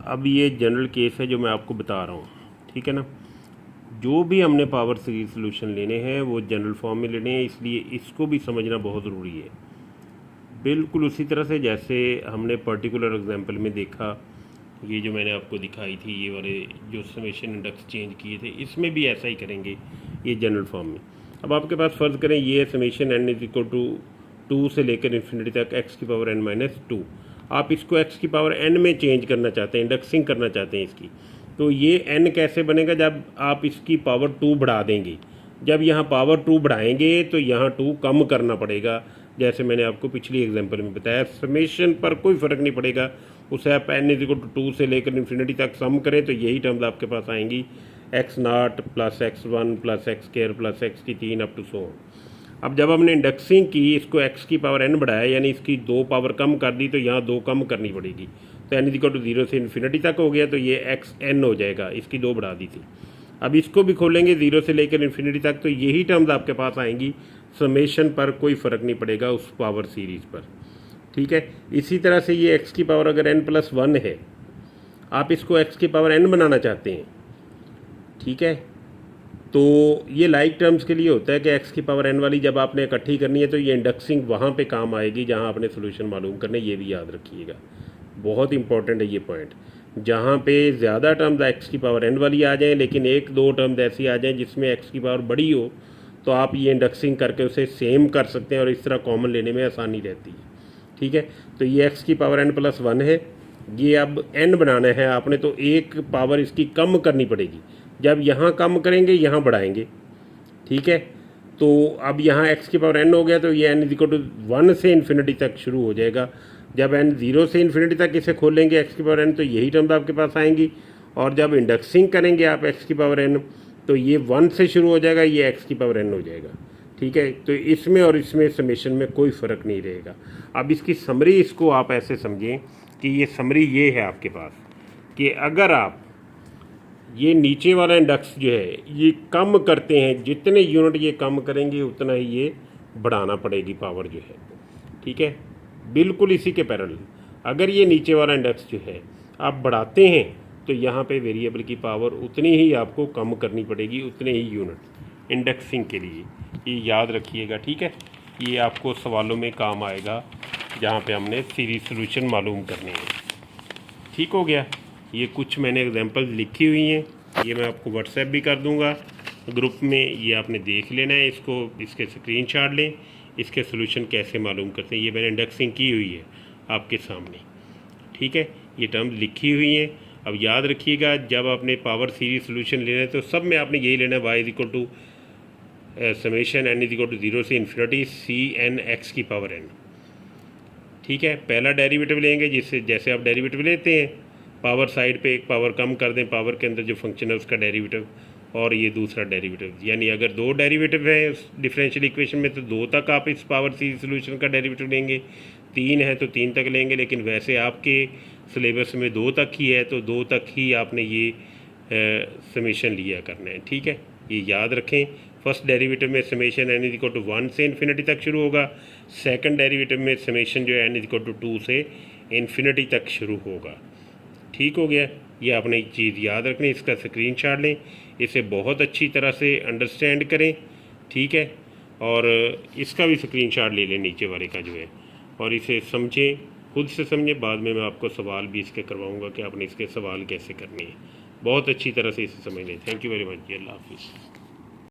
अब ये general case है जो मैं आपको बता रहा हूँ, ठीक है ना। जो भी हमने पावर सीरीज सोल्यूशन लेने हैं वो जनरल फॉर्म में लेने हैं, इसलिए इसको भी समझना बहुत ज़रूरी है। बिल्कुल उसी तरह से जैसे हमने पर्टिकुलर एग्जांपल में देखा, ये जो मैंने आपको दिखाई थी ये वाले जो समेशन इंडेक्स चेंज किए थे, इसमें भी ऐसा ही करेंगे ये जनरल फॉर्म में। अब आपके पास फ़र्ज़ करें ये summation n is equal to 2 से लेकर इन्फिनिटी तक x की पावर n-2, आप इसको x की पावर n में चेंज करना चाहते हैं, इंडेक्सिंग करना चाहते हैं इसकी। तो ये n कैसे बनेगा, जब आप इसकी पावर 2 बढ़ा देंगे। जब यहाँ पावर 2 बढ़ाएंगे तो यहाँ 2 कम करना पड़ेगा, जैसे मैंने आपको पिछली एग्जांपल में बताया। समेशन पर कोई फ़र्क नहीं पड़ेगा, उसे आप n इज इक्वल टू 2 से लेकर इन्फिनिटी तक सम करें तो यही टर्म्स आपके पास आएंगी, x0 plus x1 plus x square plus x की 3 अप टू 100। अब जब हमने इंडेक्सिंग की, इसको x की पावर n बढ़ाया, यानी इसकी 2 पावर कम कर दी, तो यहाँ 2 कम करनी पड़ेगी। तो n इज इक्वल टू 0 से इन्फिनिटी तक हो गया, तो ये xn हो जाएगा, इसकी 2 बढ़ा दी थी। अब इसको भी खोलेंगे 0 से लेकर इन्फिनिटी तक, तो यही टर्म्स आपके पास आएंगी। समेशन पर कोई फ़र्क नहीं पड़ेगा उस पावर सीरीज़ पर, ठीक है। इसी तरह से ये x की पावर अगर n+1 है, आप इसको x की पावर n बनाना चाहते हैं, ठीक है। तो ये लाइक टर्म्स के लिए होता है कि x की पावर n वाली जब आपने इकट्ठी करनी है तो ये इंडेक्सिंग वहाँ पे काम आएगी जहाँ आपने सोल्यूशन मालूम करने, ये भी याद रखिएगा, बहुत इंपॉर्टेंट है ये पॉइंट। जहाँ पे ज़्यादा टर्म्स x की पावर n वाली आ जाएँ, लेकिन एक दो टर्म्स ऐसी आ जाएँ जिसमें x की पावर बड़ी हो, तो आप ये इंडेक्सिंग करके उसे सेम कर सकते हैं और इस तरह कॉमन लेने में आसानी रहती है, ठीक है। तो ये x की पावर n+1 है, ये अब n बनाना है आपने, तो एक पावर इसकी कम करनी पड़ेगी। जब यहाँ कम करेंगे यहाँ बढ़ाएंगे, ठीक है। तो अब यहाँ x की पावर n हो गया, तो ये n इज इक्वल टू 1 से इन्फिनिटी तक शुरू हो जाएगा। जब n 0 से इन्फिनिटी तक इसे खोलेंगे x की पावर n, तो यही टर्म्स आपके पास आएंगी। और जब इंडेक्सिंग करेंगे आप x की पावर n, तो ये 1 से शुरू हो जाएगा, ये x की पावर n हो जाएगा, ठीक है। तो इसमें और इसमें समेशन में कोई फ़र्क नहीं रहेगा। अब इसकी समरी, इसको आप ऐसे समझें कि ये समरी ये है आपके पास कि अगर आप ये नीचे वाला इंडेक्स जो है ये कम करते हैं, जितने यूनिट ये कम करेंगे उतना ही ये बढ़ाना पड़ेगी पावर जो है, ठीक है। बिल्कुल इसी के पैरेलल अगर ये नीचे वाला इंडेक्स जो है आप बढ़ाते हैं, तो यहाँ पे वेरिएबल की पावर उतनी ही आपको कम करनी पड़ेगी, उतने ही यूनिट इंडेक्सिंग के लिए। ये याद रखिएगा, ठीक है। ये आपको सवालों में काम आएगा जहाँ पे हमने सीरीज सोल्यूशन मालूम करने हैं, ठीक हो गया। ये कुछ मैंने एग्जांपल लिखी हुई हैं, ये मैं आपको व्हाट्सएप भी कर दूंगा ग्रुप में, ये आपने देख लेना है। इसको इसके स्क्रीनशॉट लें, इसके सोल्यूशन कैसे मालूम करते हैं, ये मैंने इंडेक्सिंग की हुई है आपके सामने, ठीक है। ये टर्म्स लिखी हुई हैं। अब याद रखिएगा, जब आपने पावर सीरीज सोल्यूशन लेना है तो सब में आपने यही लेना है, y is equal to summation n is equal to 0 से इन्फिनिटी cn x की पावर n, ठीक है। पहला डेरिवेटिव लेंगे, जिससे जैसे आप डेरिवेटिव लेते हैं पावर साइड पे एक पावर कम कर दें, पावर के अंदर जो फंक्शन है उसका डेरिवेटिव, और ये दूसरा डेरिवेटिव। यानी अगर 2 डेरिवेटिव है उस डिफरेंशियल इक्वेशन में, तो 2 तक आप इस पावर सीरीज सोल्यूशन का डेरिवेटिव लेंगे। 3 है तो 3 तक लेंगे, लेकिन वैसे आपके सिलेबस में 2 तक ही है, तो 2 तक ही आपने ये समेशन लिया करना है, ठीक है। ये याद रखें। फर्स्ट डेरिवेटिव में summation n is equal to 1 से इन्फिनिटी तक शुरू होगा, सेकंड डेरिवेटिव में समेशन जो है n इज इक्वल टू 2 से इन्फिनिटी तक शुरू होगा, ठीक हो गया। ये आपने एक चीज़ याद रखनी, इसका स्क्रीनशॉट लें, इसे बहुत अच्छी तरह से अंडरस्टैंड करें, ठीक है। और इसका भी स्क्रीनशॉट ले लें नीचे वाले का जो है, और इसे समझें, खुद से समझें। बाद में मैं आपको सवाल भी इसके करवाऊंगा कि आपने इसके सवाल कैसे करने हैं, बहुत अच्छी तरह से इसे समझ लें। थैंक यू वेरी मच जी, अल्लाह हाफिज़।